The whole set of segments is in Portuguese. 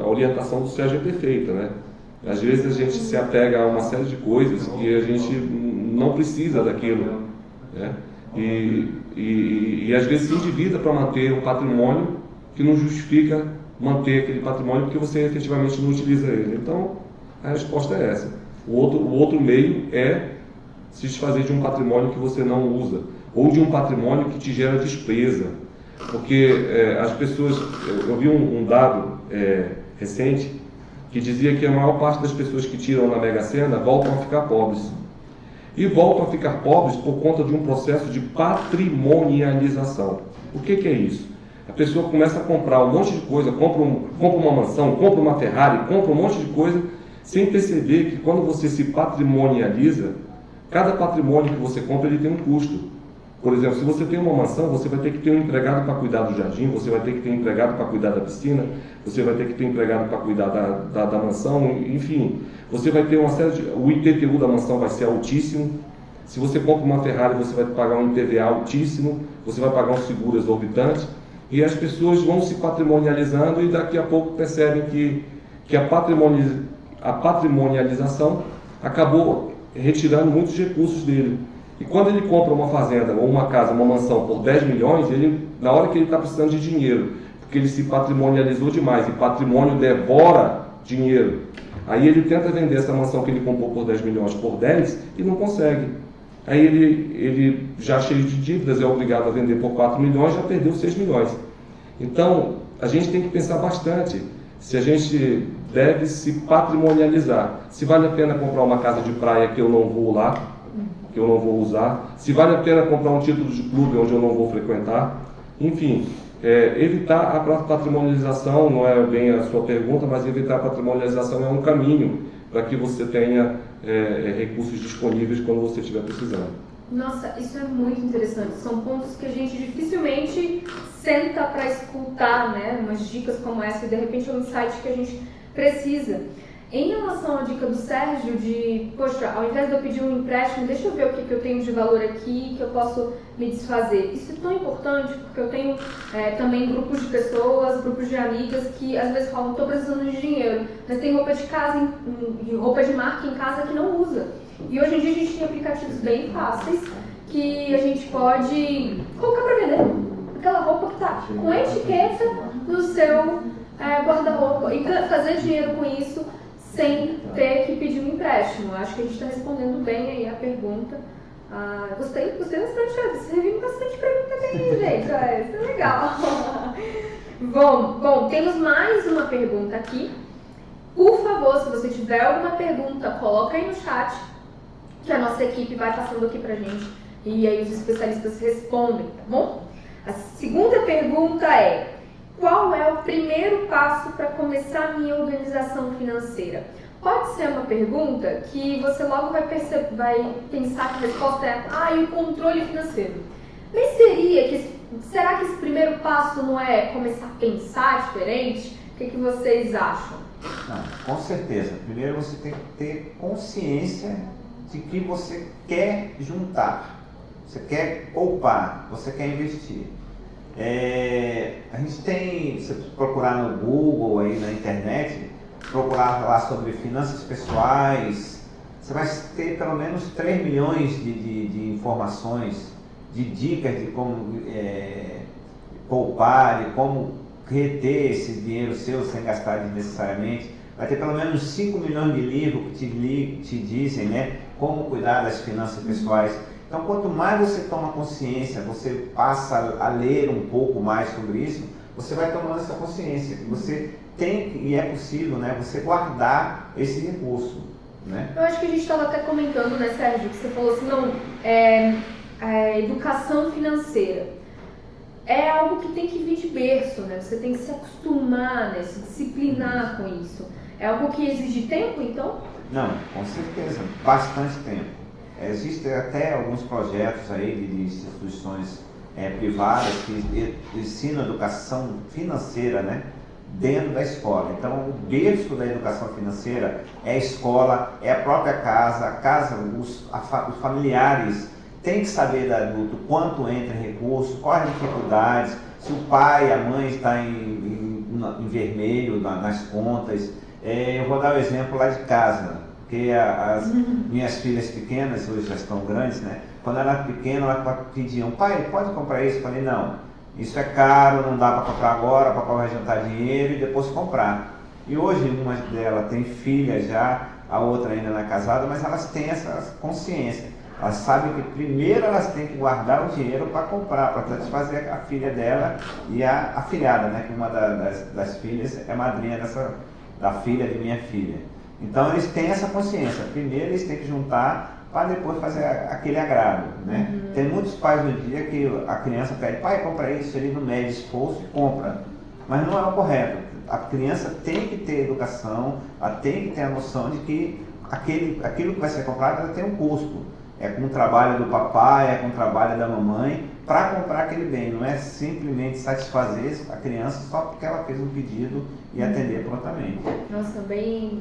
a orientação do Sérgio é perfeita, né? Às vezes a gente se apega a uma série de coisas que a gente não precisa daquilo, né? E às vezes se endivida para manter um patrimônio que não justifica manter aquele patrimônio porque você efetivamente não utiliza ele. Então, a resposta é essa. O outro meio é se desfazer de um patrimônio que você não usa, ou de um patrimônio que te gera despesa. Porque as pessoas... Eu vi um dado recente que dizia que a maior parte das pessoas que tiram na Mega Sena voltam a ficar pobres. E voltam a ficar pobres por conta de um processo de patrimonialização. O que é isso? A pessoa começa a comprar um monte de coisa, compra uma mansão, compra uma Ferrari, compra um monte de coisa, sem perceber que quando você se patrimonializa, cada patrimônio que você compra ele tem um custo. Por exemplo, se você tem uma mansão, você vai ter que ter um empregado para cuidar do jardim, você vai ter que ter um empregado para cuidar da piscina, você vai ter que ter um empregado para cuidar da mansão, enfim. Você vai ter uma série de... O IPTU da mansão vai ser altíssimo. Se você compra uma Ferrari, você vai pagar um IPVA altíssimo, você vai pagar um seguro exorbitante, e as pessoas vão se patrimonializando e daqui a pouco percebem que a patrimonialização acabou retirando muitos recursos dele. E quando ele compra uma fazenda ou uma casa, uma mansão por 10 milhões, na hora que ele está precisando de dinheiro, porque ele se patrimonializou demais, e patrimônio devora dinheiro, aí ele tenta vender essa mansão que ele comprou por 10 milhões por 10 e não consegue. Aí ele já cheio de dívidas, é obrigado a vender por 4 milhões, já perdeu 6 milhões. Então, a gente tem que pensar bastante se a gente deve se patrimonializar. Se vale a pena comprar uma casa de praia que eu não vou lá, que eu não vou usar, se vale a pena comprar um título de clube onde eu não vou frequentar, enfim, evitar a patrimonialização, não é bem a sua pergunta, mas evitar a patrimonialização é um caminho para que você tenha recursos disponíveis quando você estiver precisando. Nossa, isso é muito interessante, são pontos que a gente dificilmente senta para escutar, né, umas dicas como essa, e de repente é um insight que a gente precisa. Em relação à dica do Sérgio de, poxa, ao invés de eu pedir um empréstimo, deixa eu ver o que eu tenho de valor aqui, que eu posso me desfazer. Isso é tão importante, porque eu tenho também grupos de pessoas, grupos de amigas que às vezes falam, estou precisando de dinheiro, mas tem roupa de casa, roupa de marca em casa que não usa. E hoje em dia a gente tem aplicativos bem fáceis que a gente pode colocar para vender. Aquela roupa que está com a etiqueta no seu guarda-roupa e fazer dinheiro com isso, sem ter que pedir um empréstimo. Acho que a gente está respondendo bem aí a pergunta. Gostei bastante, você viu bastante pergunta bem, gente. Isso é legal. Bom, temos mais uma pergunta aqui. Por favor, se você tiver alguma pergunta, coloca aí no chat, que a nossa equipe vai passando aqui pra gente. E aí os especialistas respondem, tá bom? A segunda pergunta é: qual é o primeiro passo para começar a minha organização financeira? Pode ser uma pergunta que você logo vai pensar que a resposta é e o controle financeiro. Mas será que esse primeiro passo não é começar a pensar diferente? O que vocês acham? Não, com certeza. Primeiro você tem que ter consciência de que você quer juntar, você quer poupar, você quer investir. A gente tem, se você procurar no Google, aí na internet, procurar lá sobre finanças pessoais, você vai ter pelo menos 3 milhões de informações, de dicas de como poupar, de como reter esse dinheiro seu sem gastar desnecessariamente. Vai ter pelo menos 5 milhões de livros que te dizem, né, como cuidar das finanças pessoais. Então, quanto mais você toma consciência, você passa a ler um pouco mais sobre isso, você vai tomando essa consciência que você tem, e é possível, né, você guardar esse recurso, né? Eu acho que a gente estava até comentando, né, Sérgio, que você falou assim, educação financeira é algo que tem que vir de berço, né? Você tem que se acostumar, né, se disciplinar com isso. É algo que exige tempo, então? Não, com certeza, bastante tempo. Existem até alguns projetos aí de instituições privadas que ensinam educação financeira, né, dentro da escola. Então, o berço da educação financeira é a escola, é a própria casa, os familiares têm que saber do adulto quanto entra em recurso, quais as dificuldades, se o pai, a mãe está em vermelho nas contas. Eu vou dar o exemplo lá de casa, porque as minhas filhas pequenas, hoje já estão grandes, né? Quando ela era pequena, elas pediam, pai, pode comprar isso? Eu falei, não, isso é caro, não dá para comprar agora, papai vai juntar dinheiro e depois comprar. E hoje uma delas tem filha já, a outra ainda não é casada, mas elas têm essa consciência. Elas sabem que primeiro elas têm que guardar o dinheiro para comprar, para satisfazer a filha dela e a afilhada, né? Que uma das filhas é madrinha da filha de minha filha. Então eles têm essa consciência. Primeiro eles têm que juntar para depois fazer aquele agrado, né? Tem muitos pais no dia que a criança pede, pai, compra isso, ele não mede esforço e compra. Mas não é o correto. A criança tem que ter educação, ela tem que ter a noção de que aquilo que vai ser comprado ela tem um custo. É com o trabalho do papai, é com o trabalho da mamãe, para comprar aquele bem. Não é simplesmente satisfazer a criança só porque ela fez um pedido e atender prontamente. Nossa, bem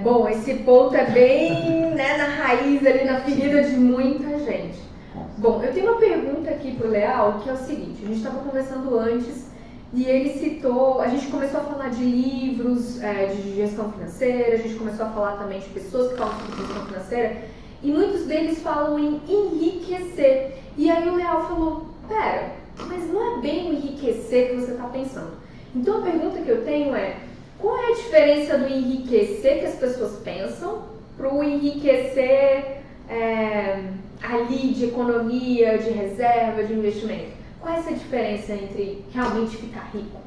bom, esse ponto é bem né, na raiz ali, na ferida de muita gente. Bom, eu tenho uma pergunta aqui pro Leal, que é o seguinte, a gente estava conversando antes e ele citou, a gente começou a falar de livros de gestão financeira, a gente começou a falar também de pessoas que falam sobre gestão financeira e muitos deles falam em enriquecer. E aí o Leal falou, pera, mas não é bem o enriquecer que você está pensando. Então a pergunta que eu tenho é, qual é a diferença do enriquecer que as pessoas pensam para o enriquecer ali de economia, de reserva, de investimento? Qual é essa diferença entre realmente ficar rico?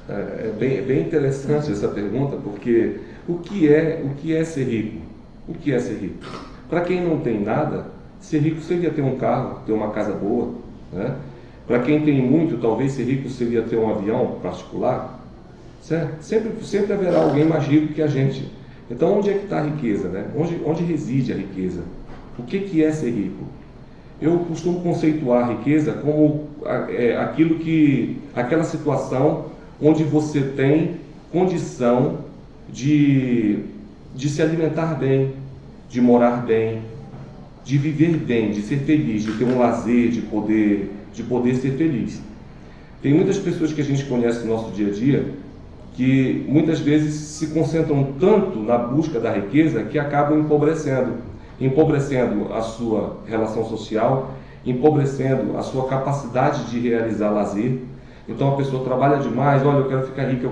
É bem interessante essa pergunta, porque o que é ser rico? O que é ser rico? Para quem não tem nada, ser rico seria ter um carro, ter uma casa boa, né? Para quem tem muito, talvez ser rico seria ter um avião particular, certo? Sempre haverá alguém mais rico que a gente. Então, onde é que está a riqueza, né? Onde reside a riqueza? O que é ser rico? Eu costumo conceituar a riqueza como aquela situação onde você tem condição de se alimentar bem, de morar bem, de viver bem, de ser feliz, de ter um lazer, de poder ser feliz. Tem muitas pessoas que a gente conhece no nosso dia a dia que muitas vezes se concentram tanto na busca da riqueza que acabam empobrecendo a sua relação social, empobrecendo a sua capacidade de realizar lazer. Então a pessoa trabalha demais, olha, eu quero ficar rico,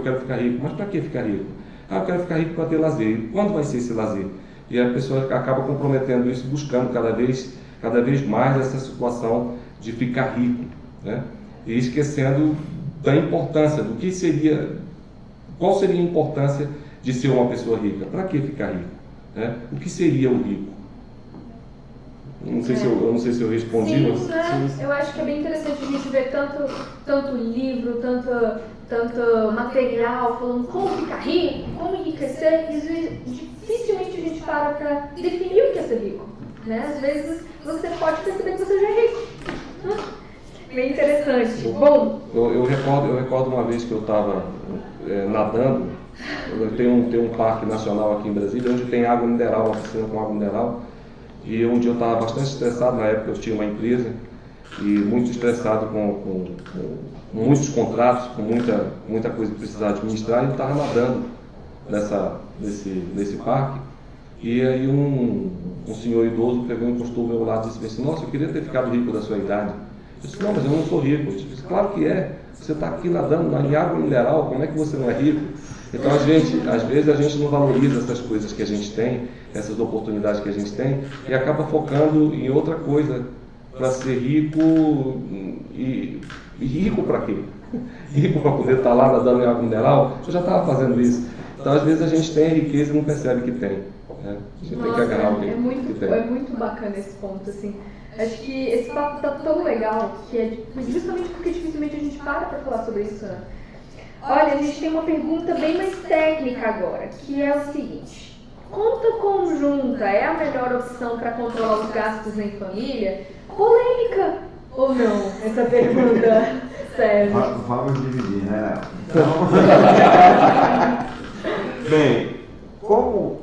mas para que ficar rico? Eu quero ficar rico para ter lazer. E quando vai ser esse lazer? E a pessoa acaba comprometendo isso, buscando cada vez mais essa situação de ficar rico, né? E esquecendo da importância, qual seria a importância de ser uma pessoa rica? Para que ficar rico? Né? O que seria o rico? Eu não sei se eu respondi. Sim, mas... eu acho que é bem interessante a gente ver tanto livro, tanto material falando como ficar rico, como enriquecer, e dificilmente a gente para definir o que é ser rico. Né? Às vezes você pode perceber que você já é rico. Bem interessante. Bom, eu recordo uma vez que eu estava nadando. Tem um parque nacional aqui em Brasília onde tem água mineral, uma piscina com água mineral. E um dia eu estava bastante estressado, na época eu tinha uma empresa, e muito estressado com muitos contratos, com muita coisa que precisava administrar, e eu estava nadando nesse parque. E aí um senhor idoso pegou e encostou ao meu lado e disse assim, nossa, eu queria ter ficado rico da sua idade. Eu disse, não, mas eu não sou rico. Eu disse, claro que é, você está aqui nadando em água mineral, como é que você não é rico? Então, às vezes a gente não valoriza essas coisas que a gente tem, essas oportunidades que a gente tem, e acaba focando em outra coisa para ser rico. E rico para quê? Rico para poder estar lá nadando em água mineral? Eu já estava fazendo isso. Então, às vezes a gente tem riqueza e não percebe que tem. Né? A gente tem que agarrar o que tem. É muito bacana esse ponto, assim. Acho que esse papo está tão legal que é justamente porque dificilmente a gente para falar sobre isso, né? Olha, a gente tem uma pergunta bem mais técnica agora, que é o seguinte: conta conjunta é a melhor opção para controlar os gastos em família? Polêmica ou não? Essa pergunta, Sérgio. Vamos dividir, né, Léo? Bem, como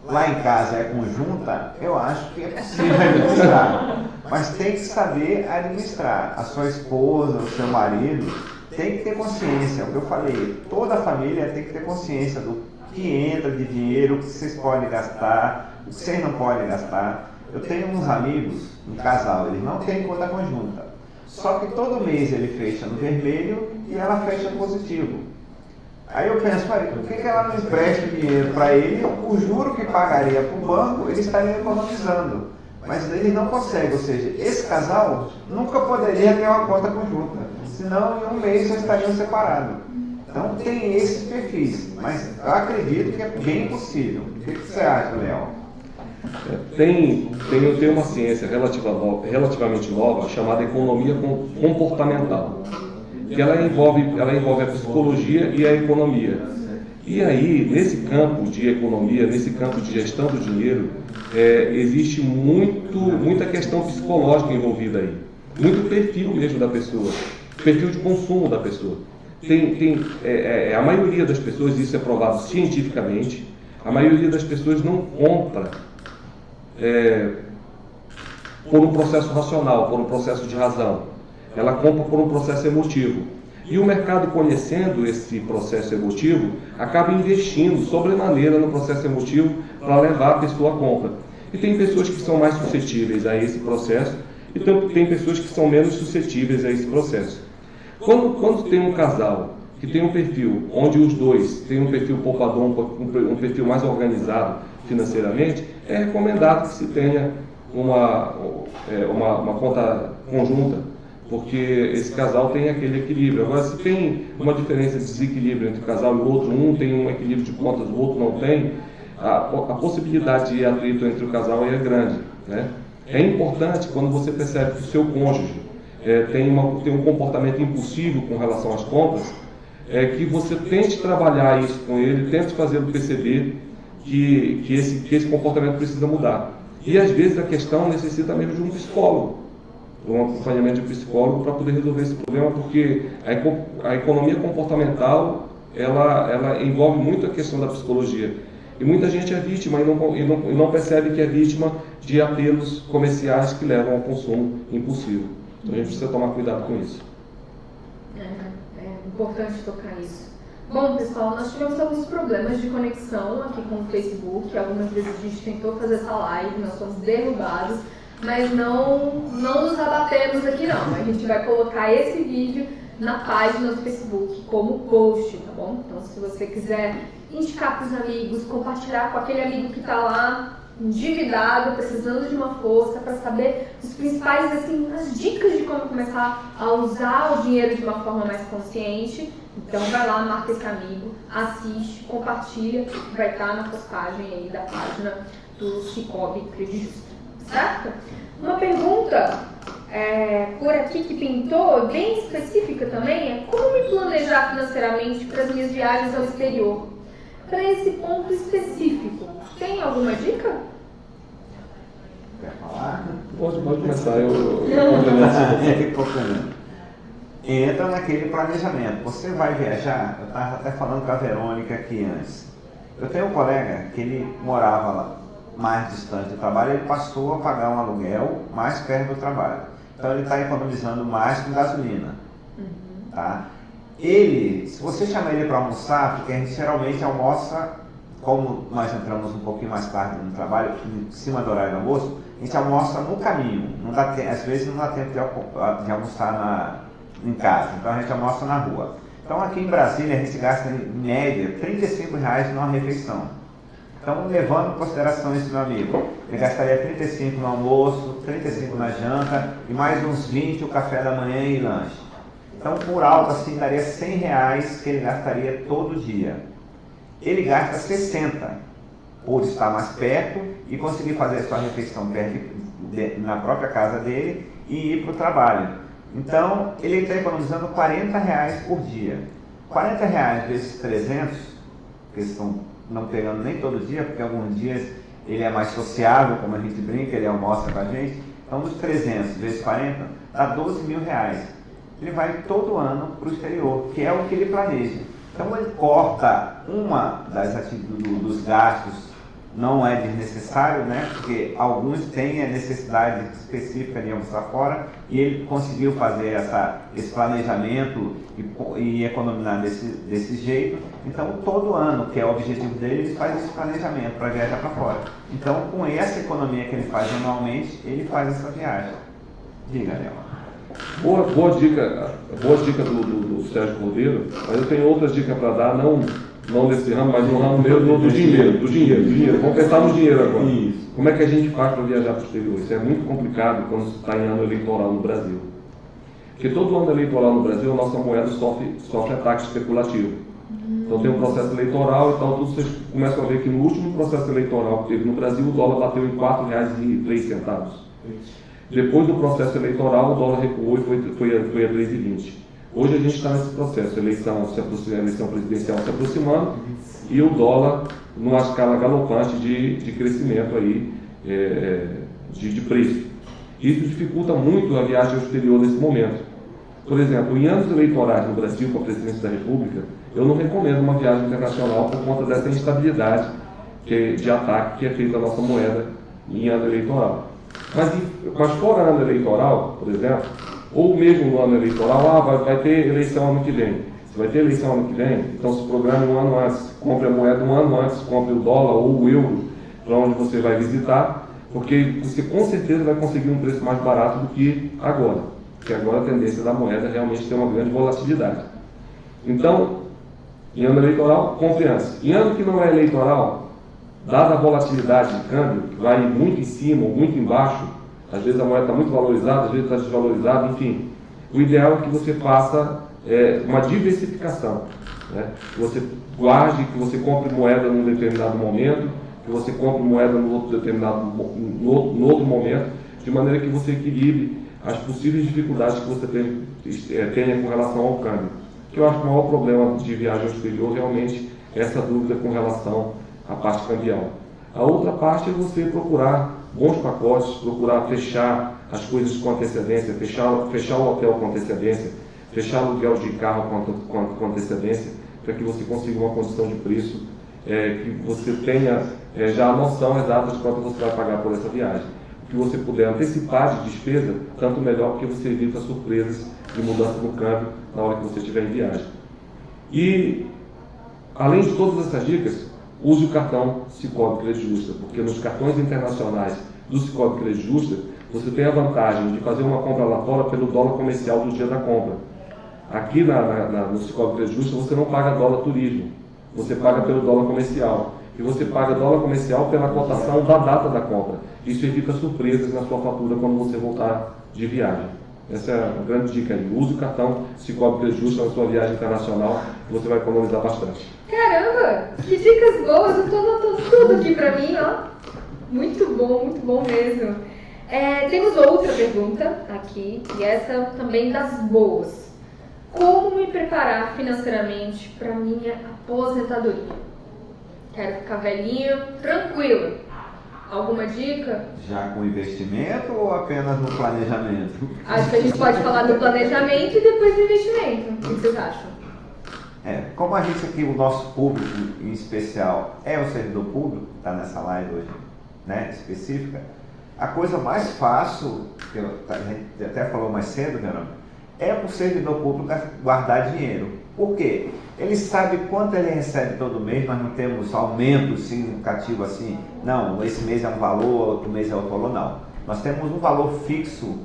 lá em casa é conjunta, eu acho que é possível administrar. Mas tem que saber administrar. A sua esposa, o seu marido tem que ter consciência, é o que eu falei, toda a família tem que ter consciência do que entra de dinheiro, o que vocês podem gastar, o que vocês não podem gastar. Eu tenho uns amigos, um casal, eles não têm conta conjunta, só que todo mês ele fecha no vermelho e ela fecha no positivo. Aí eu penso, por que ela não empresta o dinheiro para ele, o juro que pagaria para o banco, ele estaria economizando. Mas ele não consegue, ou seja, esse casal nunca poderia ter uma conta conjunta, senão em um mês já estariam separados. Então tem esses perfis, mas eu acredito que é bem possível. O que você acha, Léo? Tem uma ciência relativamente nova chamada economia comportamental, que ela envolve a psicologia e a economia. E aí, nesse campo de economia, nesse campo de gestão do dinheiro, existe muita questão psicológica envolvida aí, muito perfil mesmo da pessoa, perfil de consumo da pessoa. A maioria das pessoas, isso é provado cientificamente, a maioria das pessoas não compra por um processo racional, por um processo de razão. Ela compra por um processo emotivo. E o mercado, conhecendo esse processo emotivo, acaba investindo sobremaneira no processo emotivo para levar a pessoa à compra. E tem pessoas que são mais suscetíveis a esse processo e tem pessoas que são menos suscetíveis a esse processo. Quando tem um casal que tem um perfil onde os dois têm um perfil poupador, um perfil mais organizado financeiramente, é recomendado que se tenha uma conta conjunta, porque esse casal tem aquele equilíbrio. Agora, se tem uma diferença de desequilíbrio entre o casal e o outro, um tem um equilíbrio de contas, o outro não tem, a possibilidade de atrito entre o casal é grande, né? É importante, quando você percebe que o seu cônjuge tem um comportamento impulsivo com relação às contas, que você tente trabalhar isso com ele, tente fazê-lo perceber que esse comportamento precisa mudar. E às vezes a questão necessita mesmo de um psicólogo, um acompanhamento de um psicólogo para poder resolver esse problema, porque a economia comportamental ela envolve muito a questão da psicologia. E muita gente é vítima e não percebe que é vítima de apelos comerciais que levam ao consumo impulsivo. Então a gente precisa tomar cuidado com isso. É importante tocar nisso. Bom, pessoal, nós tivemos alguns problemas de conexão aqui com o Facebook. Algumas vezes a gente tentou fazer essa live, nós fomos derrubados, mas não nos abatemos aqui não. A gente vai colocar esse vídeo na página do Facebook como post, tá bom? Então, se você quiser indicar para os amigos, compartilhar com aquele amigo que está lá endividado, precisando de uma força para saber os principais, assim, as dicas de como começar a usar o dinheiro de uma forma mais consciente. Então vai lá, marca esse amigo, assiste, compartilha, vai estar na postagem aí da página do Cicobi Crédito Justo, certo? Uma pergunta por aqui que pintou, bem específica também, é como me planejar financeiramente para as minhas viagens ao exterior? Para esse ponto específico, tem alguma dica? Quer falar? Pode começar, eu complemento. Entra naquele planejamento. Você vai viajar, eu estava até falando com a Verônica aqui antes. Eu tenho um colega que ele morava lá, mais distante do trabalho, ele passou a pagar um aluguel mais perto do trabalho. Então ele está economizando mais com gasolina. Tá? Se você chamar ele para almoçar, porque a gente geralmente almoça, como nós entramos um pouquinho mais tarde no trabalho, em cima do horário do almoço, a gente almoça no caminho. Às vezes não dá tempo de almoçar em casa, então a gente almoça na rua. Então aqui em Brasília a gente gasta em média R$35 numa refeição. Então, levando em consideração isso, meu amigo, ele gastaria 35 no almoço, 35 na janta e mais uns 20 o café da manhã e lanche. Então, por alto, assim, daria R$100 que ele gastaria todo dia. Ele gasta 60 por estar mais perto e conseguir fazer a sua refeição na própria casa dele e ir para o trabalho. Então, ele está economizando R$40 por dia. R$40 vezes 300, que estão não pegando nem todo dia, porque alguns dias ele é mais sociável, como a gente brinca, ele almoça com a gente. Então, dos 300 vezes 40, dá R$12.000. Ele vai todo ano para o exterior, que é o que ele planeja. Então, ele corta uma dos gastos não é desnecessário, né? Porque alguns têm a necessidade específica de almoçar fora e ele conseguiu fazer esse planejamento e economizar desse jeito. Então, todo ano, que é o objetivo dele, ele faz esse planejamento para viajar para fora. Então, com essa economia que ele faz anualmente, ele faz essa viagem. Diga, Léo. Boa dica do Sérgio Cordeiro, mas eu tenho outras dicas para dar, não nesse ramo, mas no ramo meu do dinheiro. Vamos pensar no dinheiro agora. Isso. Como é que a gente faz para viajar para o exterior? Isso é muito complicado quando está em ano eleitoral no Brasil. Porque todo ano eleitoral no Brasil, a nossa moeda sofre ataque especulativo. Então tem um processo eleitoral e tal, vocês começam a ver que no último processo eleitoral que teve no Brasil, o dólar bateu em R$ 4,03. Depois do processo eleitoral, o dólar recuou e foi a 3,20. Hoje a gente está nesse processo, a eleição presidencial se aproximando e o dólar numa escala galopante de crescimento aí, de preço. Isso dificulta muito a viagem ao exterior nesse momento. Por exemplo, em anos eleitorais no Brasil, com a presidência da República, eu não recomendo uma viagem internacional por conta dessa instabilidade de ataque que é feita à nossa moeda em ano eleitoral. Mas fora ano eleitoral, por exemplo, ou mesmo no ano eleitoral, vai ter eleição ano que vem. Se vai ter eleição ano que vem, então se programe um ano antes, compre a moeda um ano antes, compre o dólar ou o euro para onde você vai visitar, porque você com certeza vai conseguir um preço mais barato do que agora, porque agora a tendência da moeda realmente tem uma grande volatilidade. Então, em ano eleitoral, compre antes. Em ano que não é eleitoral, dada a volatilidade de câmbio, que vai muito em cima ou muito embaixo, às vezes a moeda está muito valorizada, às vezes está desvalorizada, enfim. O ideal é que você faça uma diversificação, né? Que você guarde, que você compre moeda num determinado momento, que você compre moeda no outro momento, de maneira que você equilibre as possíveis dificuldades que você tenha com relação ao câmbio. Que eu acho que o maior problema de viagem ao exterior realmente é essa dúvida com relação à parte cambial. A outra parte é você procurar bons pacotes, procurar fechar as coisas com antecedência, fechar o hotel com antecedência, fechar o aluguel de carro com antecedência, para que você consiga uma condição de preço, que você tenha já a noção exata de quanto você vai pagar por essa viagem. O que você puder antecipar de despesa, tanto melhor, porque você evita surpresas de mudança no câmbio na hora que você estiver em viagem. E, além de todas essas dicas, use o cartão Sicoob Crédito Justa, porque nos cartões internacionais do Sicoob Crédito Justa, você tem a vantagem de fazer uma compra lá fora pelo dólar comercial do dia da compra. Aqui no Sicoob Crédito Justa você não paga dólar turismo, você paga pelo dólar comercial. E você paga dólar comercial pela cotação da data da compra. Isso evita surpresas na sua fatura quando você voltar de viagem. Essa é a grande dica aí. Use o cartão Sicoob Crédito Justa na sua viagem internacional, que você vai economizar bastante. Caramba, que dicas boas, eu estou anotando tudo aqui para mim, ó. Muito bom mesmo. Temos outra pergunta aqui, e essa também das boas. Como me preparar financeiramente para minha aposentadoria? Quero ficar velhinha, tranquila. Alguma dica? Já com investimento ou apenas no planejamento? Acho que a gente pode falar do planejamento e depois do investimento. O que vocês acham? Como a gente aqui, o nosso público em especial é o servidor público, que está nessa live hoje, né, específica, a coisa mais fácil, que a gente até falou mais cedo, Verônica, é para o servidor público guardar dinheiro. Por quê? Ele sabe quanto ele recebe todo mês, nós não temos aumento significativo assim, não, esse mês é um valor, outro mês é outro valor, não. Nós temos um valor fixo,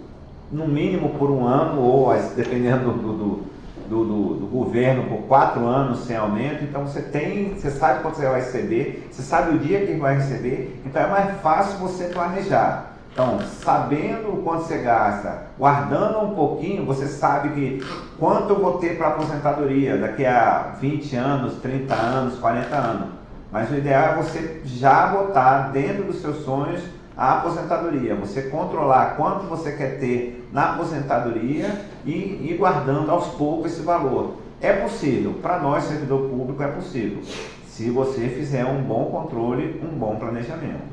no mínimo por um ano, ou dependendo do governo, por 4 anos sem aumento. Então você sabe quanto você vai receber, você sabe o dia que vai receber, então é mais fácil você planejar. Então, sabendo o quanto você gasta, guardando um pouquinho, você sabe que quanto eu vou ter para a aposentadoria daqui a 20 anos, 30 anos, 40 anos. Mas o ideal é você já botar dentro dos seus sonhos a aposentadoria, você controlar quanto você quer ter na aposentadoria e ir guardando aos poucos esse valor. É possível, para nós, servidor público, é possível, se você fizer um bom controle, um bom planejamento.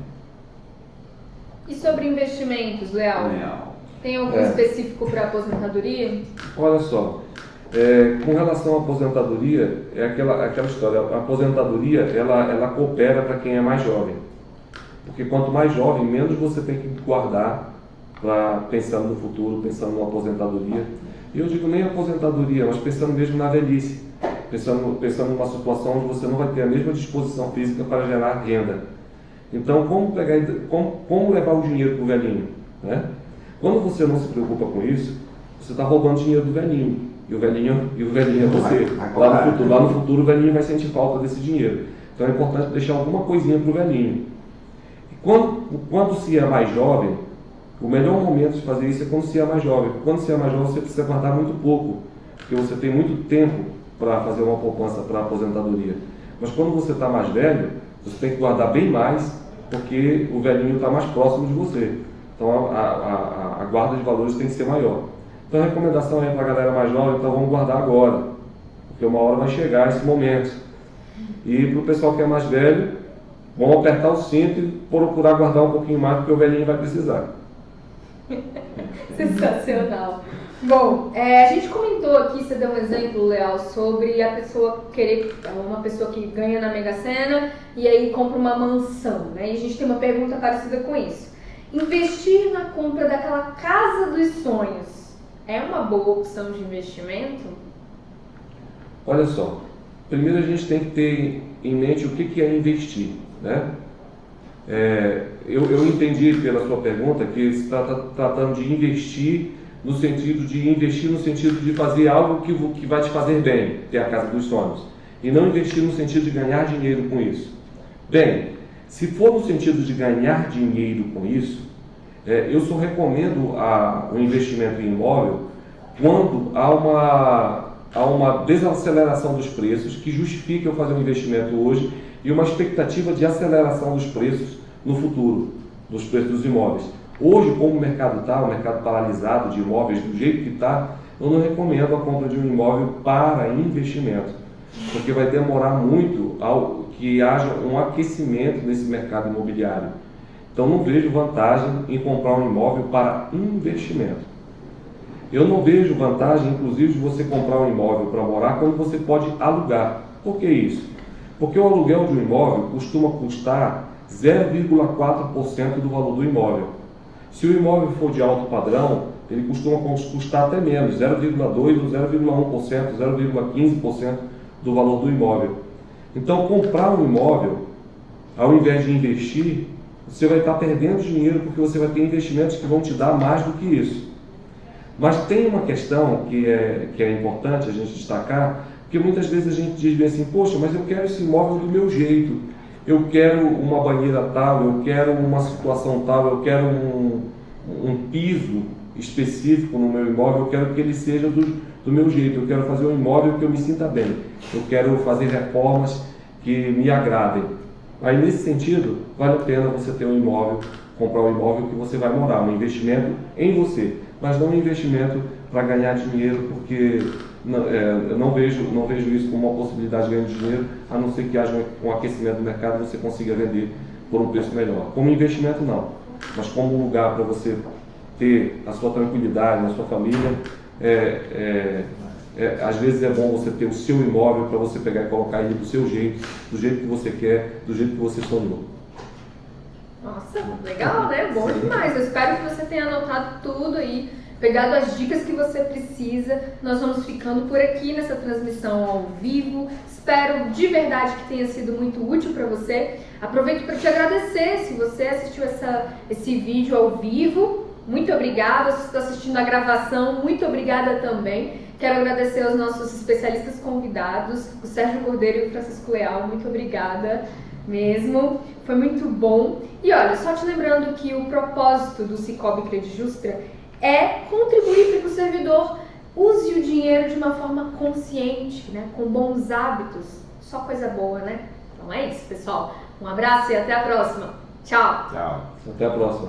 E sobre investimentos, Leal? Tem algum específico para aposentadoria? Olha só, com relação à aposentadoria, é aquela história, a aposentadoria ela coopera para quem é mais jovem. Porque quanto mais jovem, menos você tem que guardar pensando no futuro, pensando na aposentadoria. E eu digo nem aposentadoria, mas pensando mesmo na velhice. Pensando numa situação onde você não vai ter a mesma disposição física para gerar renda. Então, como levar o dinheiro para o velhinho? Né? Quando você não se preocupa com isso, você está roubando dinheiro do velhinho. E o velhinho é você. Lá no futuro o velhinho vai sentir falta desse dinheiro. Então é importante deixar alguma coisinha para o velhinho. E quando se é mais jovem, o melhor momento de fazer isso é quando se é mais jovem. Quando se é mais jovem, você precisa guardar muito pouco, porque você tem muito tempo para fazer uma poupança para a aposentadoria. Mas quando você está mais velho, você tem que guardar bem mais, porque o velhinho está mais próximo de você. Então a guarda de valores tem que ser maior. Então a recomendação é para a galera mais jovem, então vamos guardar agora, porque uma hora vai chegar esse momento. E para o pessoal que é mais velho, vamos apertar o cinto e procurar guardar um pouquinho mais, porque o velhinho vai precisar. Sensacional. Bom, a gente comentou aqui, você deu um exemplo, Leal, sobre a pessoa uma pessoa que ganha na Mega Sena e aí compra uma mansão, né? E a gente tem uma pergunta parecida com isso. Investir na compra daquela casa dos sonhos é uma boa opção de investimento? Olha só, primeiro a gente tem que ter em mente o que é investir, né? Eu entendi pela sua pergunta que você está tratando de investir no sentido de fazer algo que vai te fazer bem, que é a casa dos sonhos, e não investir no sentido de ganhar dinheiro com isso. Bem, se for no sentido de ganhar dinheiro com isso, eu só recomendo o investimento em imóvel quando há uma desaceleração dos preços que justifique eu fazer um investimento hoje e uma expectativa de aceleração dos preços no futuro, dos preços dos imóveis. Hoje, como o mercado está, o mercado paralisado de imóveis do jeito que está, eu não recomendo a compra de um imóvel para investimento, porque vai demorar muito que haja um aquecimento nesse mercado imobiliário. Então não vejo vantagem em comprar um imóvel para investimento. Eu não vejo vantagem, inclusive, de você comprar um imóvel para morar quando você pode alugar. Por que isso? Porque o aluguel de um imóvel costuma custar 0,4% do valor do imóvel. Se o imóvel for de alto padrão, ele costuma custar até menos, 0,2% ou 0,1%, 0,15% do valor do imóvel. Então, comprar um imóvel, ao invés de investir, você vai estar perdendo dinheiro porque você vai ter investimentos que vão te dar mais do que isso. Mas tem uma questão que é importante a gente destacar, porque muitas vezes a gente diz bem assim, poxa, mas eu quero esse imóvel do meu jeito, eu quero uma banheira tal, eu quero uma situação tal, eu quero um piso específico no meu imóvel, eu quero que ele seja do meu jeito, eu quero fazer um imóvel que eu me sinta bem, eu quero fazer reformas que me agradem. Aí nesse sentido, vale a pena você ter um imóvel, comprar um imóvel que você vai morar, um investimento em você, mas não um investimento para ganhar dinheiro, porque eu não vejo isso como uma possibilidade de ganhar dinheiro, a não ser que haja um aquecimento do mercado e você consiga vender por um preço melhor. Como investimento não, mas como um lugar para você ter a sua tranquilidade na sua família, às vezes é bom você ter o seu imóvel para você pegar e colocar ele do seu jeito, do jeito que você quer, do jeito que você sonhou. Nossa, legal, né? Bom demais. Eu espero que você tenha anotado tudo aí, pegado as dicas que você precisa. Nós vamos ficando por aqui nessa transmissão ao vivo. Espero de verdade que tenha sido muito útil para você. Aproveito para te agradecer se você assistiu esse vídeo ao vivo. Muito obrigada. Se você está assistindo a gravação, muito obrigada também. Quero agradecer aos nossos especialistas convidados, o Sérgio Cordeiro e o Francisco Leal. Muito obrigada mesmo. Foi muito bom. E olha, só te lembrando que o propósito do Sicoob Credijustra é contribuir para que o servidor use o dinheiro de uma forma consciente, né? Com bons hábitos. Só coisa boa, né? Então é isso, pessoal. Um abraço e até a próxima. Tchau. Tchau. Até a próxima.